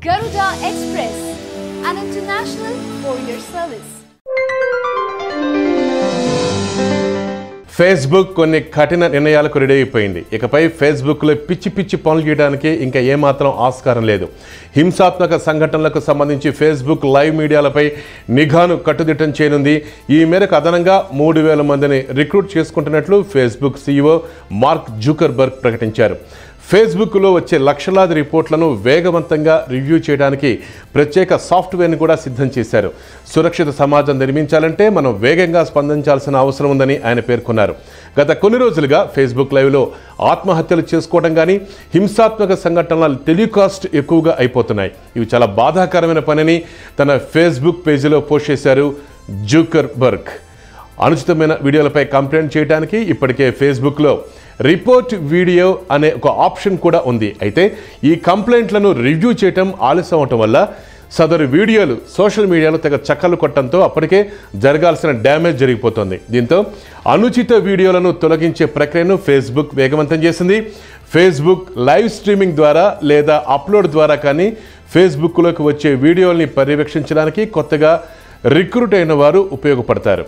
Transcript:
Garuda Express, an international courier service. Facebook కొన్ని కఠిన నిర్ణయాలకు రెడీ అయిపోయింది. ఇకపై ఫేస్బుక్లో పిచ్చి పిచ్చి పనులు చేయడానికి ఇంకా ఏమాత్రం ఆస్కారం లేదు. హింసాత్మక సంఘటనలకు సంబంధించి ఫేస్బుక్ లైవ్ మీడియాలపై నిఘాను కట్టుదిట్టం చేయనుంది. ఈ మేరకు అదనంగా 3000 మందిని రిక్రూట్ చేసుకుంటున్నట్లు ఫేస్బుక్ CEO మార్క్ జుకర్బర్గ్ ప్రకటించారు. ఫేస్బుక్లో వచ్చే లక్షలాది రిపోర్ట్లను వేగవంతంగా రివ్యూ చేయడానికి ప్రత్యేక సాఫ్ట్వేర్ని కూడా సిద్ధం చేశారు. సురక్షిత సమాజం నిర్మించాలంటే మనం వేగంగా స్పందించాల్సిన అవసరం ఉందని ఆయన పేర్కొన్నారు. గత కొన్ని రోజులుగా ఫేస్బుక్ లైవ్లో ఆత్మహత్యలు చేసుకోవడం కానీ హింసాత్మక సంఘటనల టెలికాస్ట్ ఎక్కువగా అయిపోతున్నాయి. ఇవి చాలా బాధాకరమైన పనిని తన ఫేస్బుక్ పేజీలో పోస్ట్ చేశారు జుకర్బర్గ్. అనుచితమైన వీడియోలపై కంప్లైంట్ చేయడానికి ఇప్పటికే ఫేస్బుక్లో రిపోర్ట్ వీడియో అనే ఒక ఆప్షన్ కూడా ఉంది. అయితే ఈ కంప్లైంట్లను రివ్యూ చేయటం ఆలస్యం అవటం వల్ల సదరు వీడియోలు సోషల్ మీడియాలో తెగ చక్కర్లు కొట్టడంతో అప్పటికే జరగాల్సిన డ్యామేజ్ జరిగిపోతుంది. దీంతో అనుచిత వీడియోలను తొలగించే ప్రక్రియను ఫేస్బుక్ వేగవంతం చేసింది. ఫేస్బుక్ లైవ్ స్ట్రీమింగ్ ద్వారా లేదా అప్లోడ్ ద్వారా కానీ ఫేస్బుక్లోకి వచ్చే వీడియోల్ని పర్యవేక్షించడానికి కొత్తగా రిక్రూట్ అయిన వారు ఉపయోగపడతారు.